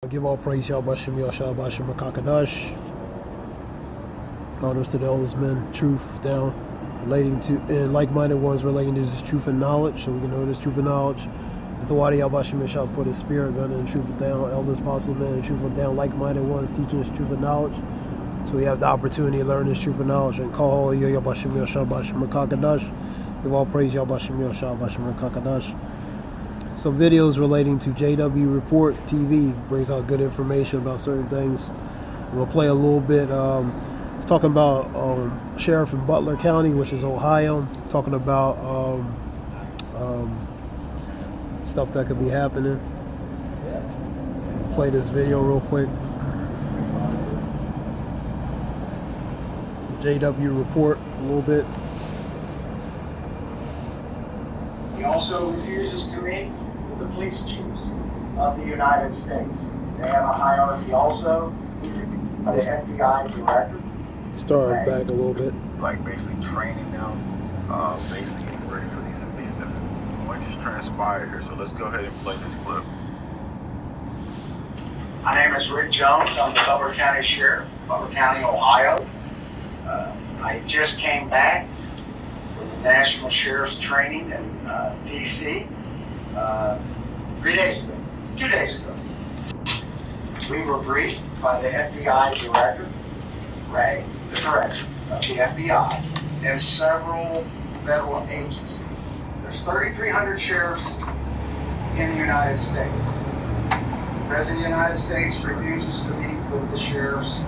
Give all praise, Yahweh Shem Yahshua Bashem Makakadash. Honors to the eldest men, truth down, relating to, and like-minded ones relating to this truth and knowledge, so we can know this truth and knowledge. That the Wadi Yahweh Shem Yahshua put his spirit down and truth down, elders, apostles, men, and truth down, like-minded ones teaching this truth and knowledge. So we have the opportunity to learn this truth and knowledge and call Yahweh Shem Yahshua Bashem Makakadash. Give all praise, Yahweh Shem Yahshua Bashem Makakadash. Some videos relating to JWTV brings out good information about certain things. We'll play a little bit. It's talking about sheriff in Butler County, which is Ohio, talking about stuff that could be happening. Play this video real quick. JW report a little bit. He also refuses to meet with the police chiefs of the United States. They have a hierarchy also. He's the FBI director. Start back a little bit. Like basically training them, basically getting ready for these events that what just transpired here. So let's go ahead and play this clip. My name is Rick Jones. I'm the Butler County Sheriff, Butler County, Ohio. I just came back from the National Sheriff's Training in D.C. 2 days ago. We were briefed by the FBI director, Ray, the director of the FBI, and several federal agencies. There's 3,300 sheriffs in the United States. The President of the United States refuses to meet with the sheriffs.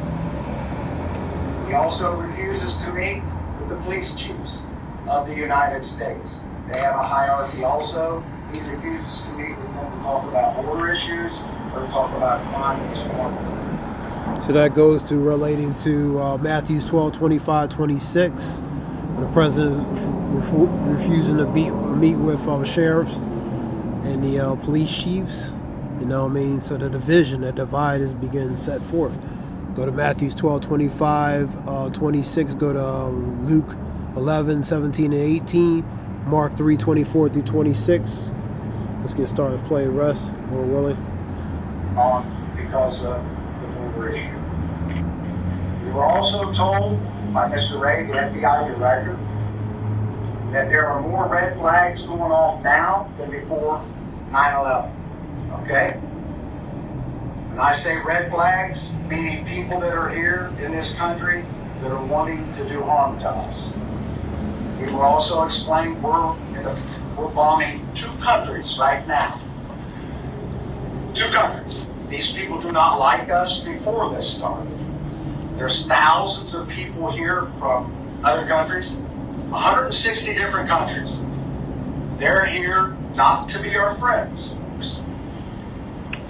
He also refuses to meet with the police chiefs of the United States. They have a hierarchy also. He refuses to meet with them to talk about border issues or to talk about crime and sport. So that goes to relating to Matthews 12:25-26. The president refusing to meet with sheriffs and the police chiefs. You know what I mean? So the division, the divide is being set forth. Go to Matthews 12:25-26. Go to Luke 11:17-18. Mark 3:24-26. Let's get started. Play rest, or Willie. Because of the border issue. We were also told by Mr. Ray, the FBI director, that there are more red flags going off now than before 9/11. Okay? When I say red flags, meaning people that are here in this country that are wanting to do harm to us. We were also explained we're bombing 2 countries right now. 2 countries. These people do not like us before this started. There's thousands of people here from other countries, 160 different countries. They're here not to be our friends.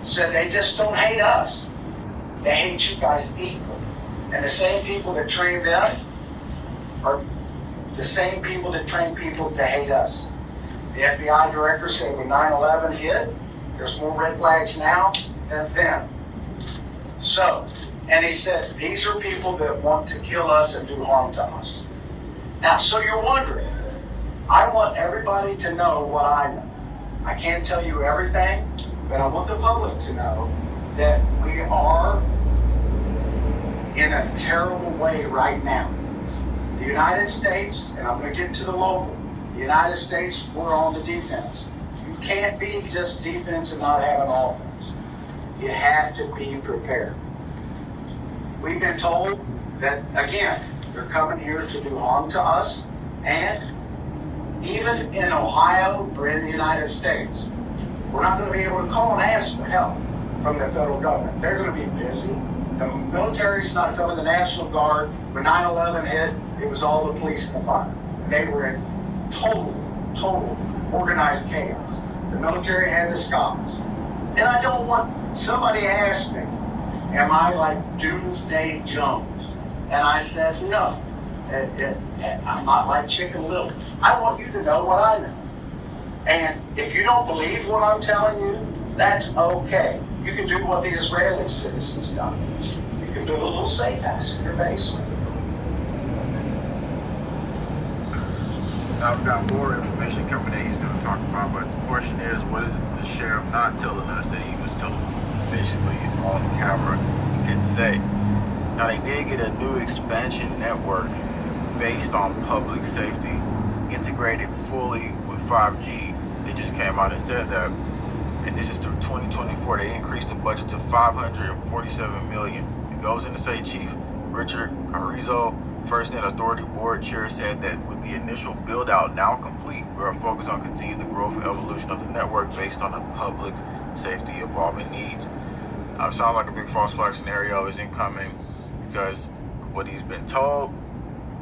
So they just don't hate us. They hate you guys equally. And the same people that train them are the same people that train people to hate us. The FBI director said when 9/11 hit, there's more red flags now than then. So, and he said, these are people that want to kill us and do harm to us. Now, so you're wondering, I want everybody to know what I know. I can't tell you everything, but I want the public to know that we are in a terrible way right now. The United States, and I'm going to get to the local, the United States, we're on the defense. You can't be just defense and not have an offense. You have to be prepared. We've been told that, again, they're coming here to do harm to us, and even in Ohio or in the United States, we're not going to be able to call and ask for help from the federal government. They're going to be busy. The military's not coming, the National Guard. When 9/11 hit, it was all the police and the fire. They were in total organized chaos. The military had the scholars. And I don't want somebody ask me, am I like Doomsday Jones? And I said, no. I'm not like Chicken Little. I want you to know what I know. And if you don't believe what I'm telling you, that's okay. You can do what the Israeli citizens done. You can build a little safe house in your basement. Now, we've got more information coming in he's going to talk about, but the question is, what is the sheriff not telling us that he was telling basically on camera, you couldn't say. Now they did get a new expansion network based on public safety, integrated fully with 5G. They just came out and said that, and this is through 2024. They increased the budget to $547 million. It goes in to say Chief Richard Carrizo, FirstNet Authority Board Chair, said that with the initial build out now complete, we are focused on continuing the growth and evolution of the network based on the public safety evolving needs. Sounds like a big false flag scenario is incoming because what he's been told,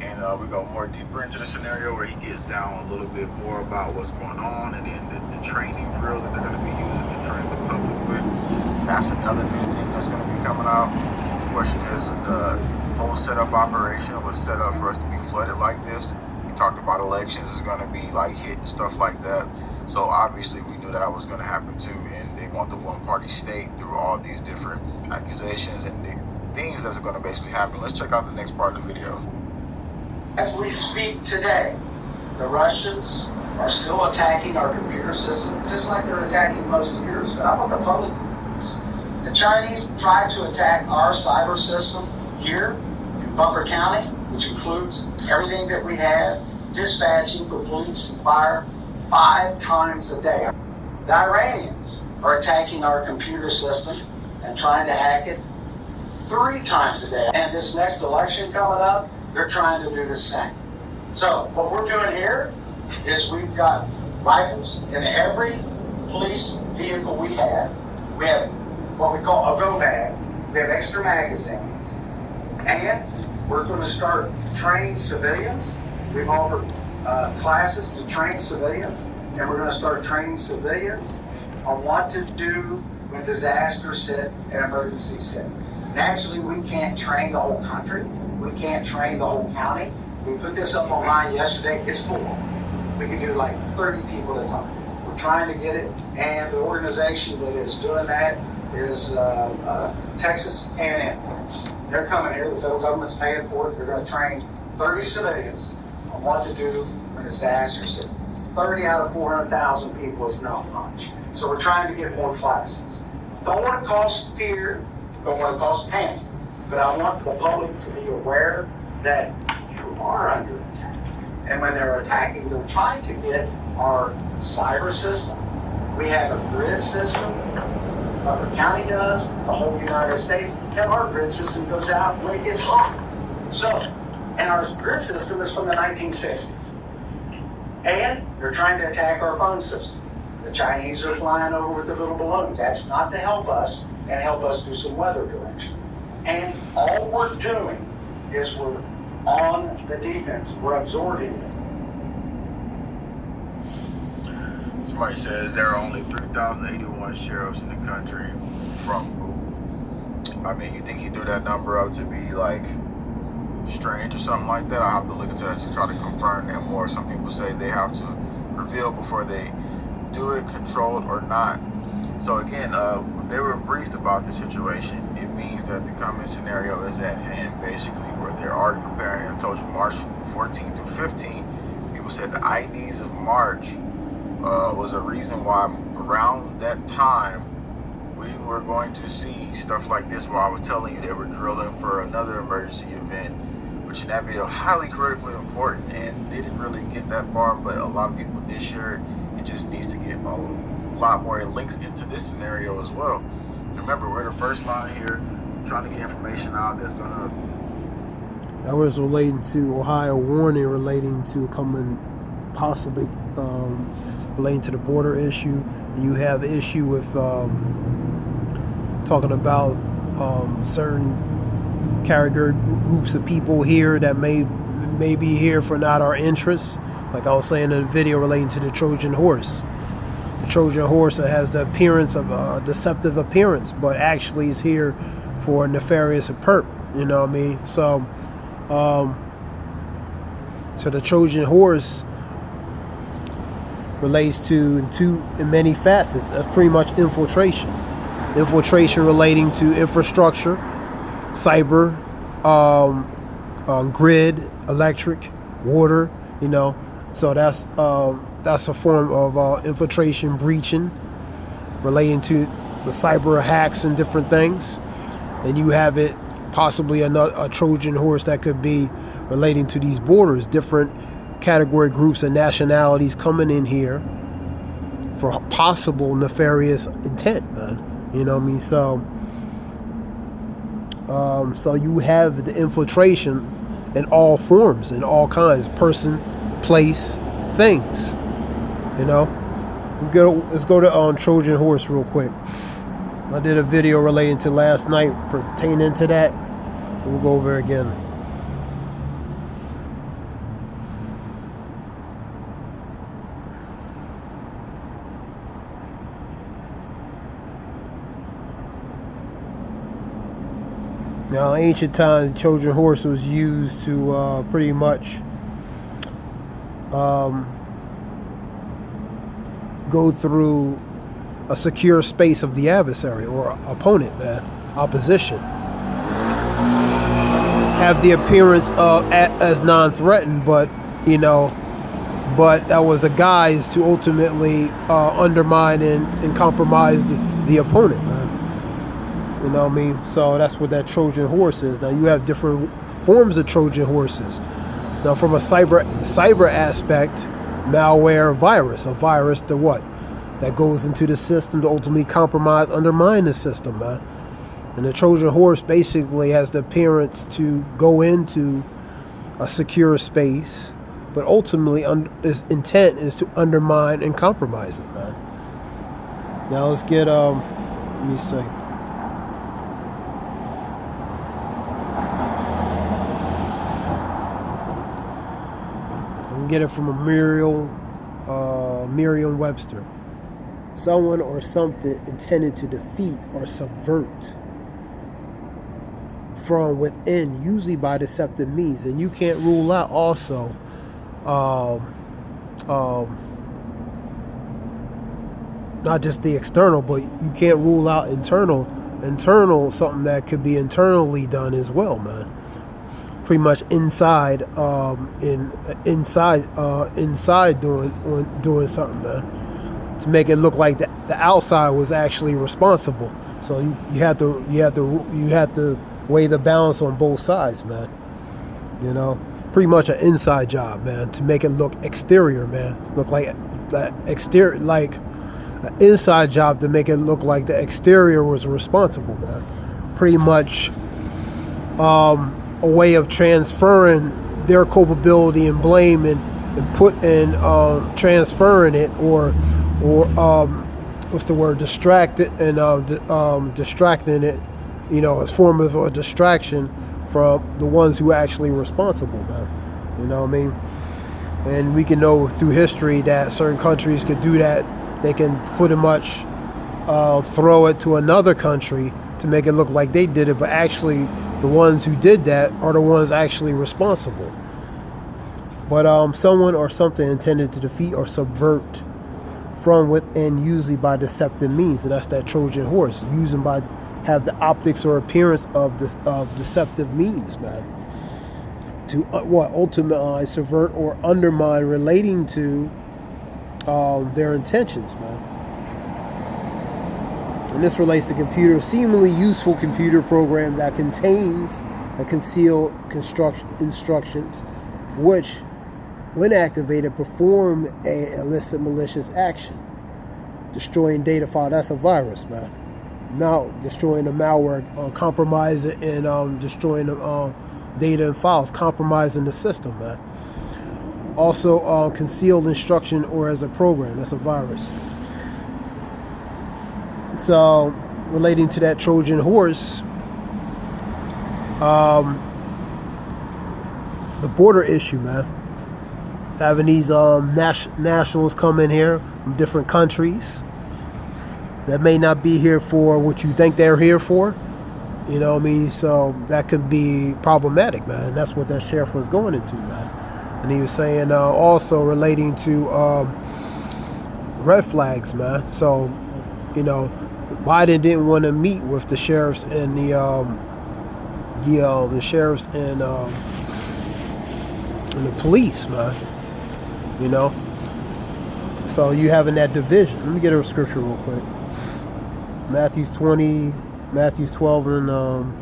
and we go more deeper into the scenario where he gets down a little bit more about what's going on, and then the training drills that they're going to be using to train the public with. That's another new thing that's going to be coming out. The question is, the whole setup operation was set up for us to be flooded like this. We talked about elections is going to be like hit and stuff like that. So obviously we knew that was going to happen too, and they want the one-party state through all these different accusations and the things that's going to basically happen. Let's check out the next part of the video. As we speak today, the Russians are still attacking our computer system, just like they're attacking most of yours. But I want the public to know. The Chinese tried to attack our cyber system here in Butler County, which includes everything that we have, dispatching for police and fire, 5 times a day. The Iranians are attacking our computer system and trying to hack it 3 times a day. And this next election coming up, they're trying to do the same. So what we're doing here is we've got rifles in every police vehicle we have. We have what we call a go bag. We have extra magazines. And we're going to start training civilians. We've offered classes to train civilians, and we're going to start training civilians on what to do when disasters hit and emergencies hit. Naturally, we can't train the whole country. We can't train the whole county. We put this up online yesterday. It's full. We can do like 30 people at a time. We're trying to get it, and the organization that is doing that is Texas A&M. They're coming here. The federal government's paying for it. They're going to train 30 civilians on what to do when disasters hit. 30 out of 400,000 people is not much. So we're trying to get more classes. Don't want to cause fear. Don't want to cause panic. But I want the public to be aware that you are under attack. And when they're attacking, they're trying to get our cyber system. We have a grid system. Butler County does, the whole United States. And our grid system goes out when it gets hot. So, and our grid system is from the 1960s. And they're trying to attack our phone system. The Chinese are flying over with their little balloons. That's not to help us and help us do some weather direction. And all we're doing is we're on the defense. We're absorbing it. Somebody says there are only 3,081 sheriffs in the country from Google. I mean, you think he threw that number up to be like strange or something like that? I'll have to look into that to try to confirm that more. Some people say they have to reveal before they do it, controlled or not. So again, they were briefed about the situation. It means that the coming scenario is at hand, basically, where they're already preparing. I told you March 14 through 15, people said the IDs of March was a reason why around that time we were going to see stuff like this, where I was telling you they were drilling for another emergency event, which in that video, highly critically important, and didn't really get that far, but a lot of people did share it. It just needs to get a lot more links into this scenario as well. Remember, we're the first line here, trying to get information out that's gonna. That was relating to Ohio warning relating to coming, possibly relating to the border issue. And you have issue with talking about certain character groups of people here that may be here for not our interests. Like I was saying in the video relating to the Trojan horse. The Trojan horse has the appearance of a deceptive appearance, but actually is here for a nefarious perp. You know what I mean? So, so the Trojan horse relates to in many facets. That's pretty much infiltration. Infiltration relating to infrastructure, cyber, grid, electric, water. You know, so that's a form of infiltration, breaching, relating to the cyber hacks and different things. And you have it possibly a Trojan horse that could be relating to these borders, different category groups and nationalities coming in here for possible nefarious intent, man. You know what I mean? So you have the infiltration in all forms, in all kinds, person, place, things. You know, let's go to Trojan horse real quick. I did a video relating to last night pertaining to that. We'll go over it again. Now, in ancient times, Trojan horse was used to pretty much go through a secure space of the adversary or opponent, man, opposition. Have the appearance as non-threatened, but that was a guise to ultimately undermine and compromise the opponent, man. You know what I mean? So that's what that Trojan horse is. Now you have different forms of Trojan horses. Now from a cyber aspect, malware, a virus to what? That goes into the system to ultimately compromise, undermine the system, man. And the Trojan horse basically has the appearance to go into a secure space, but ultimately its intent is to undermine and compromise it, man. Now let's get let me see. Get it from a Merriam-Webster. Someone or something intended to defeat or subvert from within, usually by deceptive means. And you can't rule out also not just the external, but you can't rule out internal something that could be internally done as well, man. Pretty much inside doing something, man, to make it look like the outside was actually responsible. So you have to weigh the balance on both sides, man. You know, pretty much an inside job, man, to make it look exterior, man, look like that exterior, like an inside job to make it look like the exterior was responsible, man. Pretty much a way of transferring their culpability and blame and transferring it or what's the word, distracted and distracting it, as form of a distraction from the ones who are actually responsible, man. You know what I mean? And we can know through history that certain countries could do that. They can pretty much throw it to another country to make it look like they did it, but actually the ones who did that are the ones actually responsible. But someone or something intended to defeat or subvert from within, usually by deceptive means, and that's that Trojan horse, have the optics or appearance of deceptive means, man. To ultimately subvert or undermine, relating to their intentions, man. And this relates to a seemingly useful computer program that contains a concealed instructions, which, when activated, perform a illicit malicious action. Destroying data file, that's a virus, man. Now destroying the malware, compromising and destroying the data and files, compromising the system, man. Also, concealed instruction or as a program, that's a virus. So, relating to that Trojan horse, the border issue, man. Having these nationals come in here from different countries that may not be here for what you think they're here for. You know what I mean? So that could be problematic, man. That's what that sheriff was going into, man. And he was saying also relating to red flags, man. So, Biden didn't want to meet with the sheriffs and the sheriffs and the police, man. So you having that division. Let me get a scripture real quick. Matthew's 20, Matthew's 12, and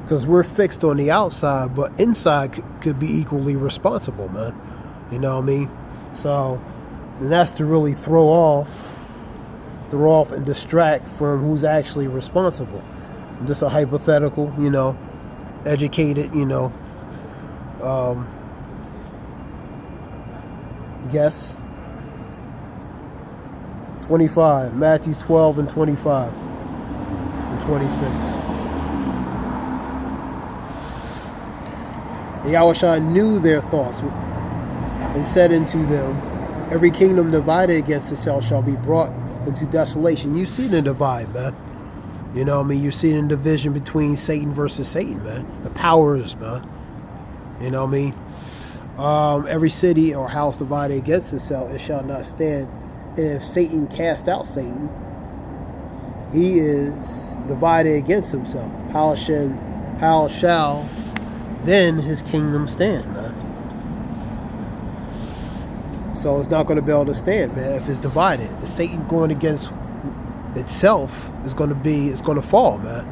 because we're fixed on the outside, but inside could be equally responsible, man. You know what I mean? So, and that's to really throw off and distract from who's actually responsible. Just a hypothetical, you know, educated, you know, guess. 25, Matthew 12 and 25 and 26. Yahushua knew their thoughts and said unto them, every kingdom divided against itself shall be brought into desolation. You see the divide, man. You know what I mean? You see the division between Satan versus Satan, man. The powers, man. You know what I mean? Every city or house divided against itself, it shall not stand. If Satan cast out Satan, he is divided against himself. How shall then his kingdom stand, man? So it's not going to be able to stand, man, if it's divided. If Satan going against itself it's going to fall, man.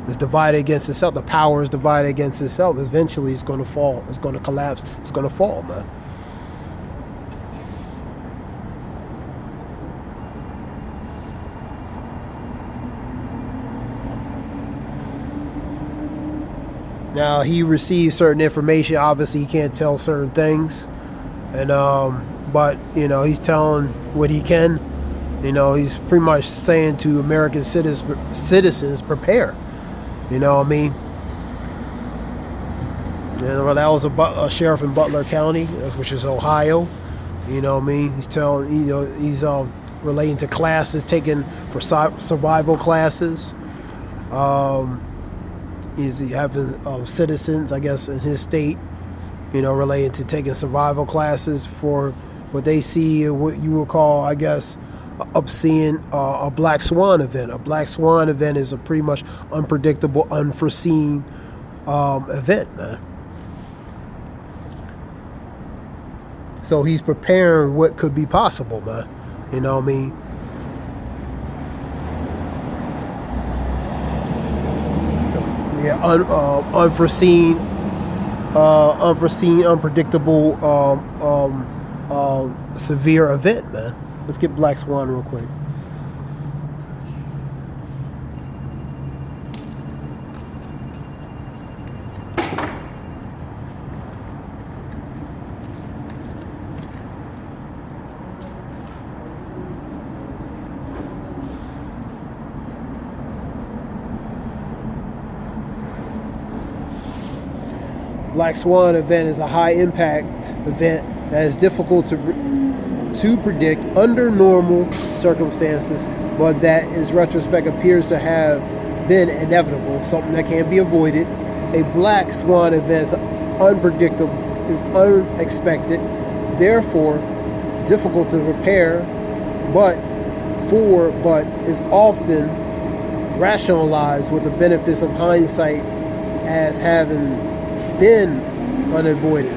It's divided against itself. The power is divided against itself. Eventually it's going to fall. It's going to collapse. It's going to fall, man. Now, he receives certain information. Obviously, he can't tell certain things. And, but, you know, he's telling what he can. You know, he's pretty much saying to American citizens, prepare. You know what I mean? And that was a sheriff in Butler County, which is Ohio. You know what I mean? He's telling, you know, he's relating to classes taken for survival classes. Is he having citizens, I guess, in his state, you know, related to taking survival classes for what they see, what you would call, I guess, obscene, a black swan event. A black swan event is a pretty much unpredictable, unforeseen event, man. So he's preparing what could be possible, man. You know what I mean? Yeah, unforeseen, unpredictable, severe event, man. Let's get Black Swan real quick. Black Swan event is a high impact event that is difficult to predict under normal circumstances, but that in retrospect appears to have been inevitable, something that can't be avoided. A black swan event is unpredictable, is unexpected, therefore difficult to prepare, but is often rationalized with the benefits of hindsight as having been unavoided.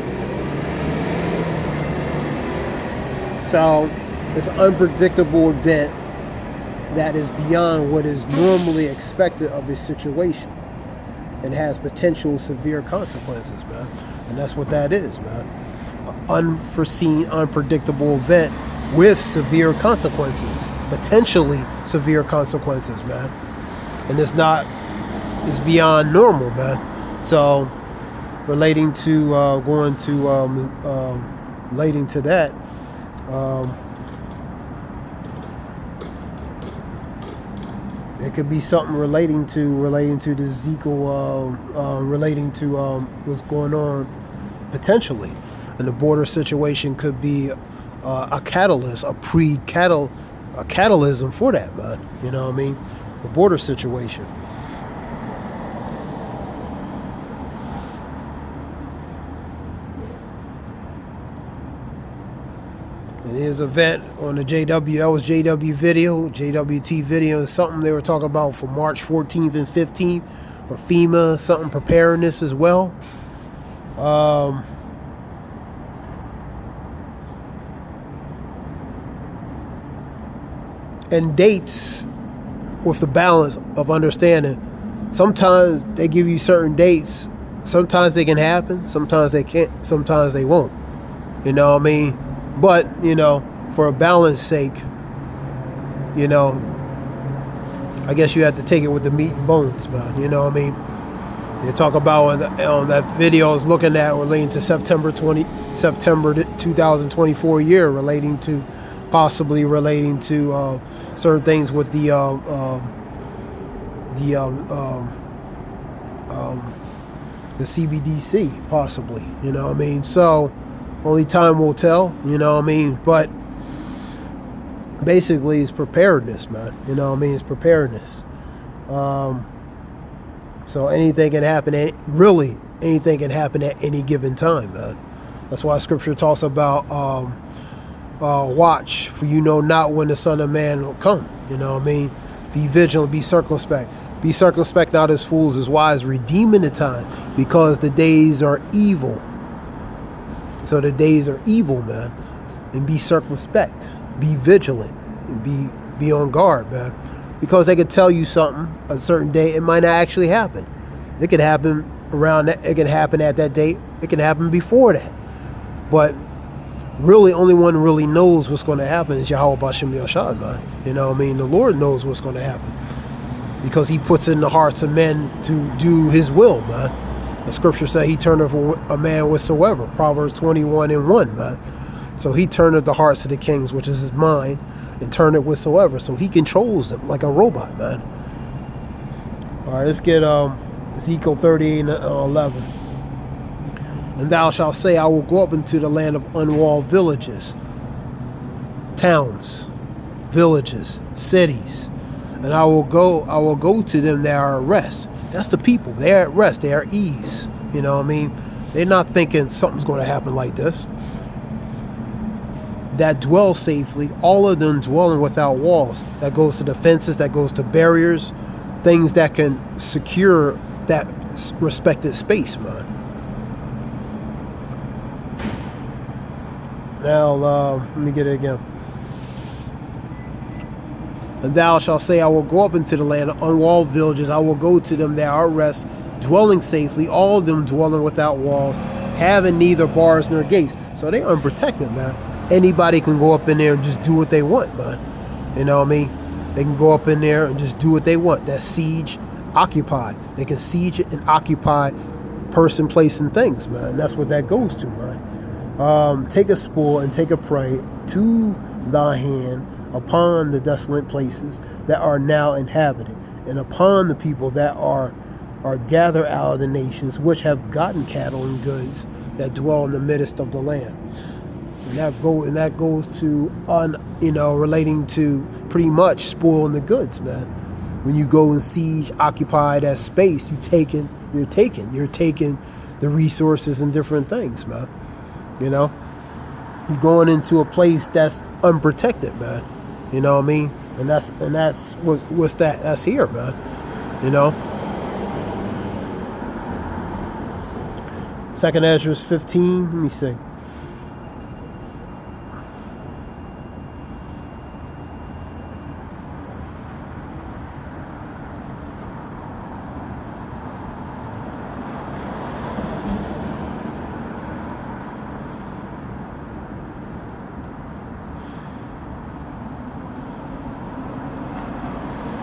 So it's an unpredictable event that is beyond what is normally expected of a situation and has potential severe consequences, man. And that's what that is, man. An unforeseen, unpredictable event with severe consequences, potentially severe consequences, man. And it's beyond normal, man. So relating to relating to that, it could be something relating to the Ezekiel, relating to what's going on potentially, and the border situation could be a catalyst, a catalysm for that, man. You know what I mean? The border situation. And his event on the JW, that was JWTV video is something they were talking about for March 14th and 15th for FEMA, something preparedness as well. And dates with the balance of understanding. Sometimes they give you certain dates. Sometimes they can happen. Sometimes they can't. Sometimes they won't. You know what I mean? But, you know, for a balance sake, you know, I guess you have to take it with the meat and bones, man. You know what I mean? They talk about on that video I was looking at relating to September 2024 year, possibly relating to certain things with the CBDC, possibly. You know what I mean? So only time will tell. You know what I mean? But basically, it's preparedness, man. You know what I mean? It's preparedness. So anything can happen. Really, anything can happen at any given time, man. That's why Scripture talks about watch, for you know not when the Son of Man will come. You know what I mean? Be vigilant, be circumspect. Be circumspect, not as fools, as wise, redeeming the time, because the days are evil. So the days are evil, man. And be circumspect. Be vigilant. And be on guard, man. Because they could tell you something a certain day, it might not actually happen. It could happen around that. It can happen at that date. It can happen before that. But really, only one really knows what's going to happen is Yahweh B'Shem Yashad, man. You know what I mean? The Lord knows what's going to happen, because he puts it in the hearts of men to do his will, man. The Scripture says he turneth a man whatsoever. Proverbs 21:1, man. So he turneth the hearts of the kings, which is his mind, and turn it whatsoever. So he controls them like a robot, man. All right, let's get Ezekiel 38:11. And thou shalt say, I will go up into the land of unwalled villages, towns, villages, cities, and I will go to them that are at rest. That's the people. They're at rest. They are at ease. You know what I mean? They're not thinking something's going to happen like this. That dwell safely, all of them dwelling without walls. That goes to the fences, that goes to barriers, things that can secure that respected space, man. Now, let me get it again. And thou shalt say, I will go up into the land of unwalled villages. I will go to them that are at rest, dwelling safely, all of them dwelling without walls, having neither bars nor gates. So they're unprotected, man. Anybody can go up in there and just do what they want, man. You know what I mean? They can go up in there and just do what they want. That's siege, occupy. They can siege it and occupy person, place, and things, man. That's what that goes to, man. Take a spoil and take a prey to thy hand upon the desolate places that are now inhabited, and upon the people that are gathered out of the nations, which have gotten cattle and goods, that dwell in the midst of the land. And that goes to relating to pretty much spoiling the goods, man. When you go and siege, occupy that space, you're taking the resources and different things, man. You know, you're going into a place that's unprotected, man. You know what I mean? And that's what's that? That's here, man. You know. 2nd Ezra 15. Let me see.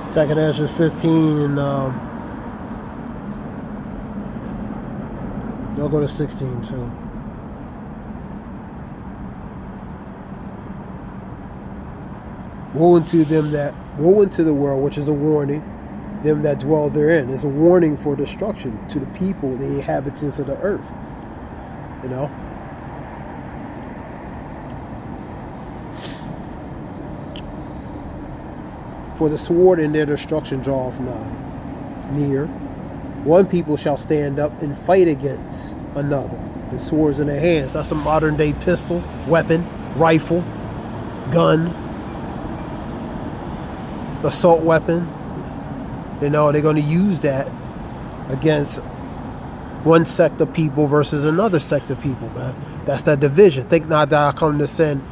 Second Ezra 15, and I'll go to 16 too. Woe unto the world, which is a warning, them that dwell therein. It's a warning for destruction to the people, the inhabitants of the earth. You know? For the sword in their destruction draweth near. One people shall stand up and fight against another. The swords in their hands. That's a modern day pistol, weapon, rifle, gun, assault weapon. You know, they're going to use that against one sect of people versus another sect of people, man. That's that division. Think not that I come to send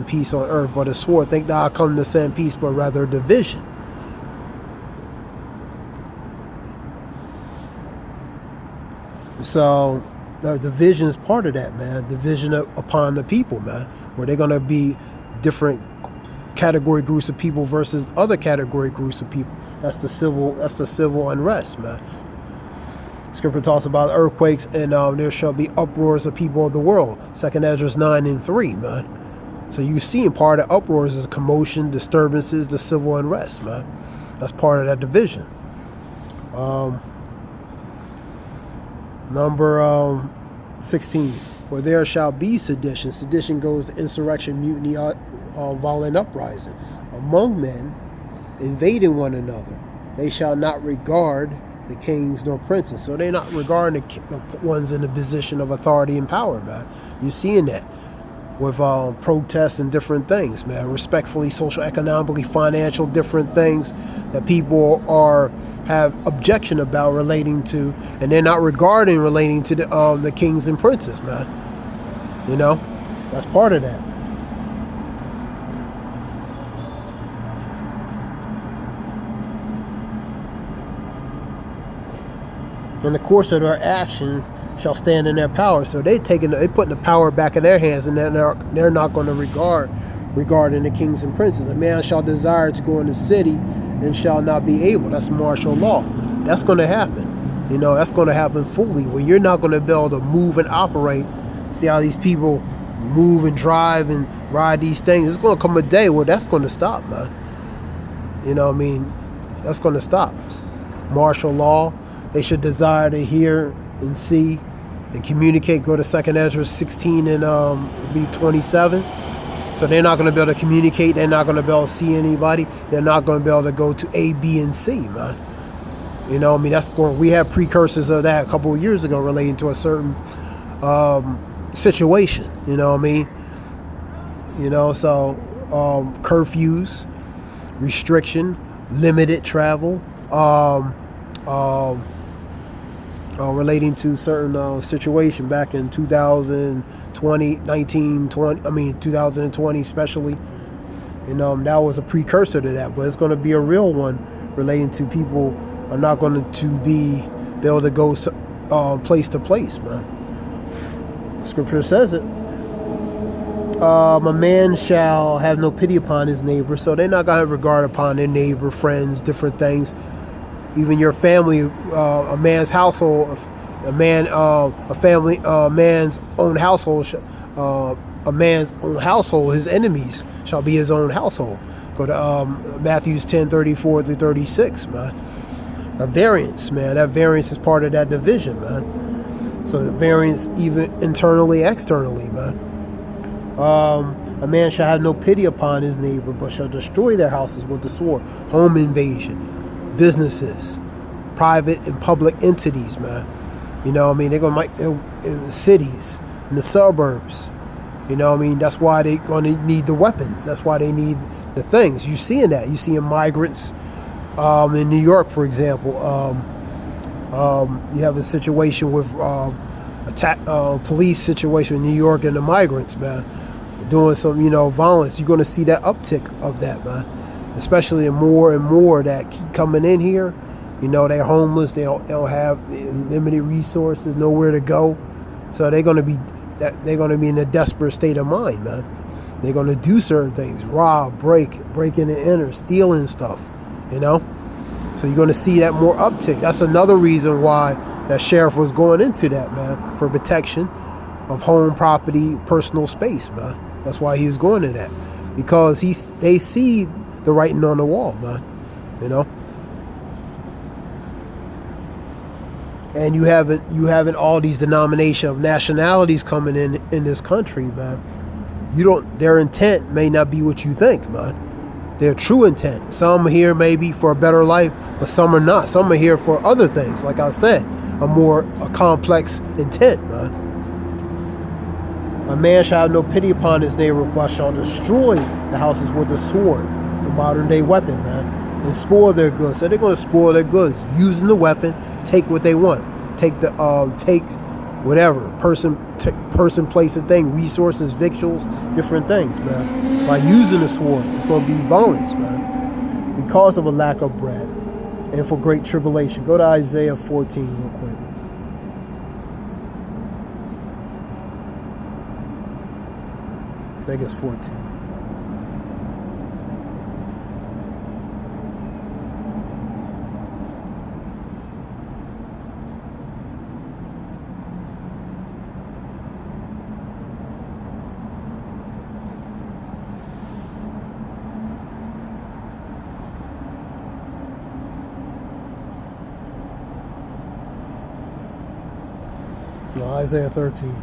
peace on earth but a sword. Think not I come to send peace but rather division. So the division is part of that, man. Division upon the people, man, where they're gonna be different category groups of people versus other category groups of people. That's the civil unrest, man. Scripture talks about earthquakes, and there shall be uproars of people of the world. 2 Ezra 9:3, man. So you see, part of uproars is commotion, disturbances, the civil unrest, man. That's part of that division. Number 16. For there shall be sedition. Sedition goes to insurrection, mutiny, violent uprising among men, invading one another. They shall not regard the kings nor princes. So they're not regarding the ones in a position of authority and power, man. You're seeing that with protests and different things, man. Respectfully, social, economically, financial, different things that people have objection about relating to, and they're not relating to the kings and princes, man. You know, that's part of that. In the course of their actions shall stand in their power. So they putting the power back in their hands, and they're not going to regarding the kings and princes. A man shall desire to go in the city and shall not be able. That's martial law. That's going to happen. You know, that's going to happen fully, when you're not going to be able to move and operate. See how these people move and drive and ride these things. It's going to come a day where that's going to stop, man. You know what I mean? That's going to stop. Martial law. They should desire to hear and see and communicate. Go to 2 Ezra 16 and be 27. So they're not going to be able to communicate. They're not going to be able to see anybody. They're not going to be able to go to A, B, and C, man. You know, I mean, we had precursors of that a couple of years ago relating to a certain situation. You know what I mean? You know, so curfews, restriction, limited travel, relating to certain situation back in 2020 especially. You know, that was a precursor to that, but it's going to be a real one relating to people are not going to be able to go place to place, man. Scripture says it. A man shall have no pity upon his neighbor, so they're not going to have regard upon their neighbor, friends, different things. Even your family, a man's household, man's own household, a man's own household, his enemies shall be his own household. Go to Matthew 10:34-36, man. A variance, man. That variance is part of that division, man. So the variance even internally, externally, man. A man shall have no pity upon his neighbor, but shall destroy their houses with the sword. Home invasion, businesses, private and public entities, man. You know what I mean? They're going to in the cities, in the suburbs. You know what I mean? That's why they're going to need the weapons. That's why they need the things. You're seeing that. You're seeing migrants in New York, for example. You have a situation with police situation in New York and the migrants, man, doing some, violence. You're going to see that uptick of that, man. Especially more and more that keep coming in here. They're homeless. They don't have limited resources, nowhere to go. So they're going to be in a desperate state of mind, man. They're going to do certain things, rob, break in and enter, stealing stuff, So you're going to see that more uptick. That's another reason why that sheriff was going into that, man, for protection of home property, personal space, man. That's why he was going to that, because they see the writing on the wall, man. And you haven't all these denomination of nationalities coming in this country, man. Their intent may not be what you think, man. Their true intent. Some are here maybe for a better life, but some are not. Some are here for other things. Like I said, a complex intent, man. A man shall have no pity upon his neighbor, but shall destroy the houses with the sword, the modern day weapon, man. and spoil their goods. So they're going to spoil their goods using the weapon, take what they want, take whatever person, place, and thing, resources, victuals, different things, man. By using the sword, it's going to be violence, man, because of a lack of bread and for great tribulation. Go to Isaiah 14 real quick. I think it's 14. No, Isaiah 13.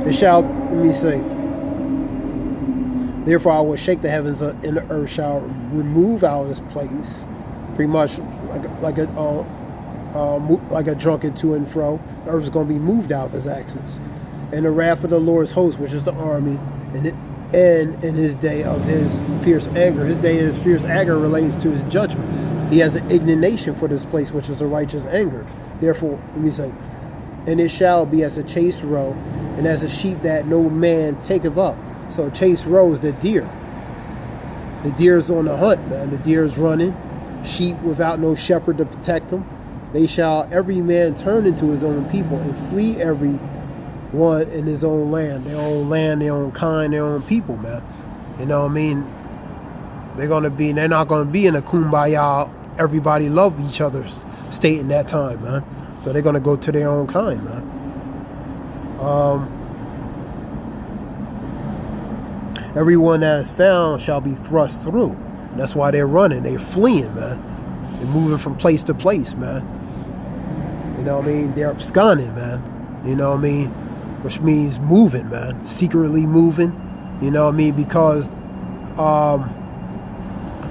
It shall, let me say, therefore I will shake the heavens and the earth shall remove out of this place, pretty much like a drunken to and fro. The earth is going to be moved out of his axis. And the wrath of the Lord's host, which is the army, and in his day of his fierce anger. His day of his fierce anger relates to his judgment. He has an indignation for this place, which is a righteous anger. Therefore, let me say, and it shall be as a chased roe, and as a sheep that no man taketh up. So a chased roe is the deer. The deer's on the hunt, man. The deer's running. Sheep without no shepherd to protect them. They shall every man turn into his own people and flee every one in his own land, their own kind, their own people, man. You know what I mean? They're not gonna be in a kumbaya, everybody love each other's state in that time, man. So they're gonna go to their own kind, man. Everyone that is found shall be thrust through. And that's why they're running. They're fleeing, man. They're moving from place to place, man. You know what I mean? They're absconding, man. You know what I mean? Which means moving, man. Secretly moving. You know what I mean? Because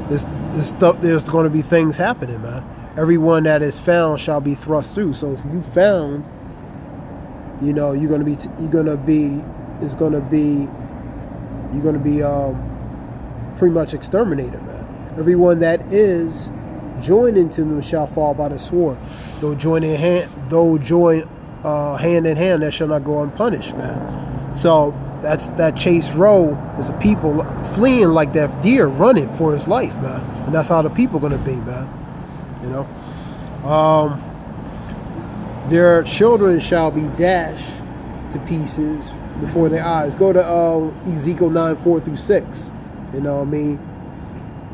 this stuff, there's going to be things happening, man. Everyone that is found shall be thrust through. So if you found, you know, you're going to be pretty much exterminated, man. Everyone that is joined into them shall fall by the sword. Though join hand in hand, that shall not go unpunished, man. So that chase row is the people fleeing like that deer running for his life, man. And that's how the people gonna be, man. You know, their children shall be dashed to pieces before their eyes. Go to Ezekiel 9:4-6. You know what I mean?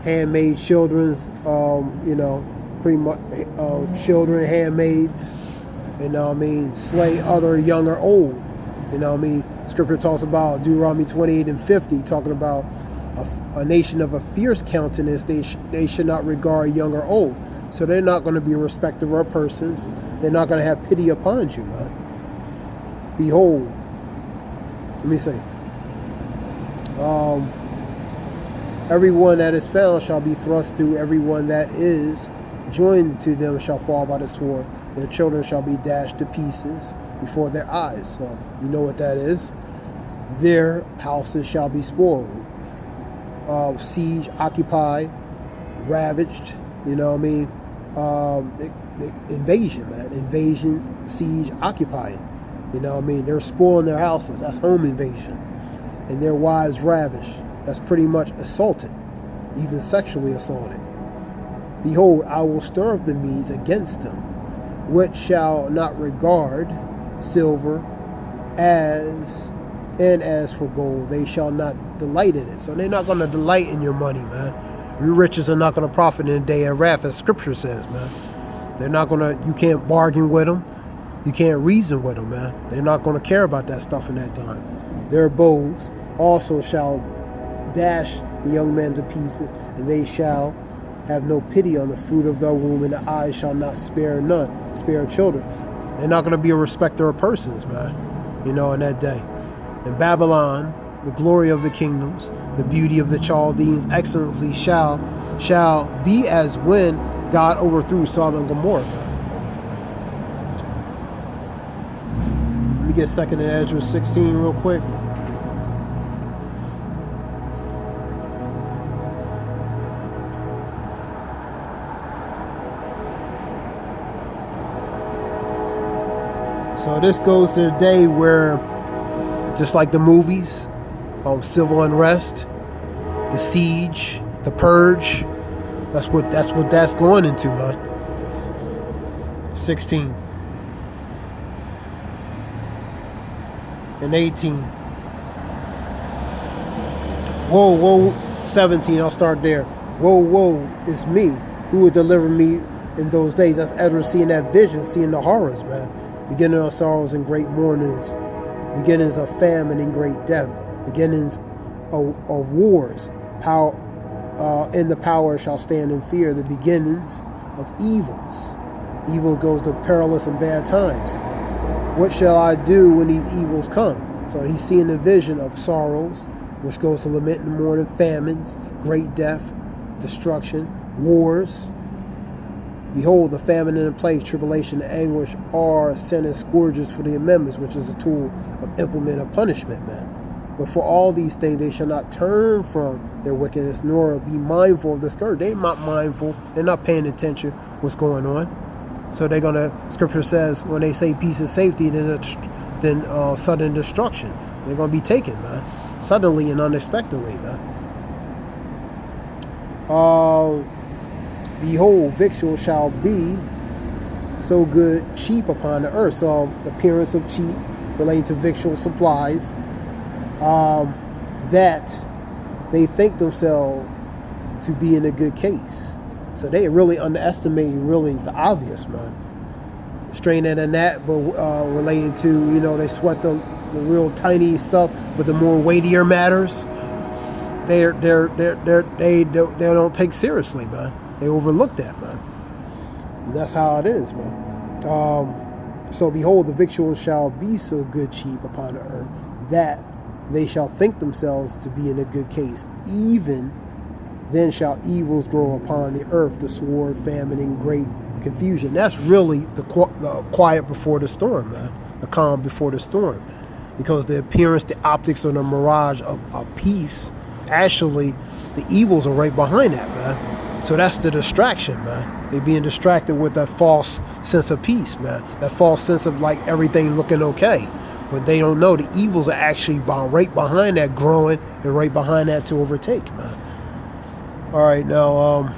Handmaid children's, you know, pretty much children, handmaids. You know what I mean? Slay other young or old. You know what I mean? Scripture talks about Deuteronomy 28:50, talking about a nation of a fierce countenance. They should not regard young or old. So they're not going to be a respecter of persons. They're not going to have pity upon you, man. Behold, let me say, everyone that is found shall be thrust through. Everyone that is joined to them shall fall by the sword. Their children shall be dashed to pieces before their eyes. So you know what that is. Their houses shall be spoiled, siege, occupied, ravaged. You know what I mean? Invasion, man. Invasion, siege, occupied. You know what I mean? They're spoiling their houses. That's home invasion. And their wives ravished. That's pretty much assaulted, even sexually assaulted. Behold, I will stir up the Medes against them, which shall not regard silver as for gold, they shall not delight in it. So they're not going to delight in your money, man. Your riches are not going to profit in the day of wrath, as Scripture says, man. They're not going to, you can't bargain with them. You can't reason with them, man. They're not going to care about that stuff in that time. Their bows also shall dash the young men to pieces, and they shall have no pity on the fruit of their womb, and the eyes shall not spare children. They're not going to be a respecter of persons, man, you know, in that day. In Babylon, the glory of the kingdoms, the beauty of the Chaldeans, excellency shall be as when God overthrew Sodom and Gomorrah. Let me get 2nd Ezra 16 real quick. So this goes to the day where, just like the movies, civil unrest, the siege, the purge, that's what that's going into, man. 16 and 18. Woe, 17, I'll start there. Woe is me. Who will deliver me in those days? That's Ezra seeing that vision, seeing the horrors, man. Beginning of sorrows and great mournings, beginnings of famine and great death, beginnings of wars. Power in the power shall stand in fear. The beginnings of evils. Evil goes to perilous and bad times. What shall I do when these evils come? So he's seeing the vision of sorrows, which goes to lament and mourning, famines, great death, destruction, wars. Behold, the famine and the plague, tribulation and anguish are sent as scourges for the amendments, which is a tool of implement of punishment, man. But for all these things, they shall not turn from their wickedness, nor be mindful of the scourge. They're not mindful. They're not paying attention what's going on. So they're going to, Scripture says, when they say peace and safety, then sudden destruction. They're going to be taken, man. Suddenly and unexpectedly, man. Behold, victual shall be so good cheap upon the earth. So the appearance of cheap relating to victual supplies, that they think themselves to be in a good case. So they really underestimating really the obvious, man. Straining than that, but relating to, they sweat the real tiny stuff, but the more weightier matters, they don't take seriously, man. They overlook that, man. And that's how it is, man. So behold, the victuals shall be so good cheap upon the earth, that they shall think themselves to be in a good case. Even then shall evils grow upon the earth, the sword, famine, and great confusion. That's really the quiet before the storm, man. The calm before the storm. Because the appearance, the optics, or the mirage of peace, actually, the evils are right behind that, man. So that's the distraction, man. They're being distracted with that false sense of peace, man. That false sense of like everything looking okay. But they don't know the evils are actually right behind that, growing, and right behind that to overtake, man. All right, now,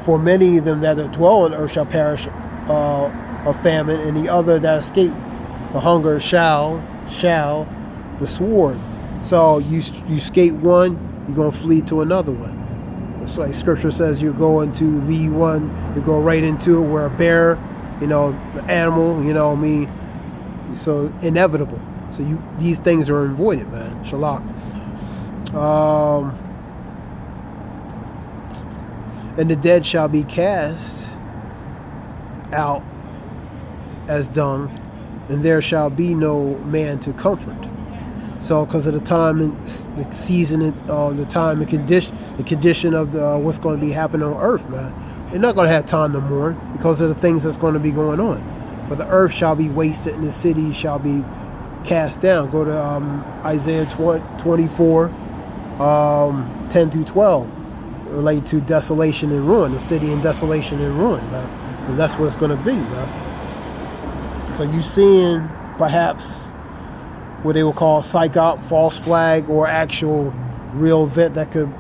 for many of them that dwell on earth shall perish of famine, and the other that escape the hunger shall the sword. So you escape one, you're going to flee to another one. It's like Scripture says, you're going to leave one, you go right into it where a bear, the animal, so inevitable. So these things are avoided, man. Shalak. And the dead shall be cast out as dung, and there shall be no man to comfort. So, because of the time and the season, the time and the condition of what's going to be happening on earth, man, they're not going to have time to mourn because of the things that's going to be going on. For the earth shall be wasted, and the city shall be cast down. Go to Isaiah 24, 10 through 12, relate to desolation and ruin, the city in desolation and ruin, man. And that's what it's going to be, man. So you seeing perhaps what they will call psyop, false flag, or actual real event that could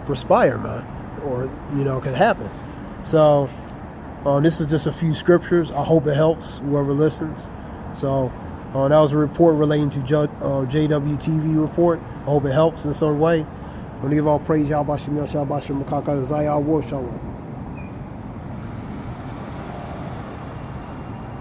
perspire, man, or could happen. So this is just a few scriptures. I hope it helps whoever listens. So that was a report relating to JWTV report. I hope it helps in some way. I'm going to give all praise, Yahweh Shem Yahshua Bashim Makaka Zayah War Shalom.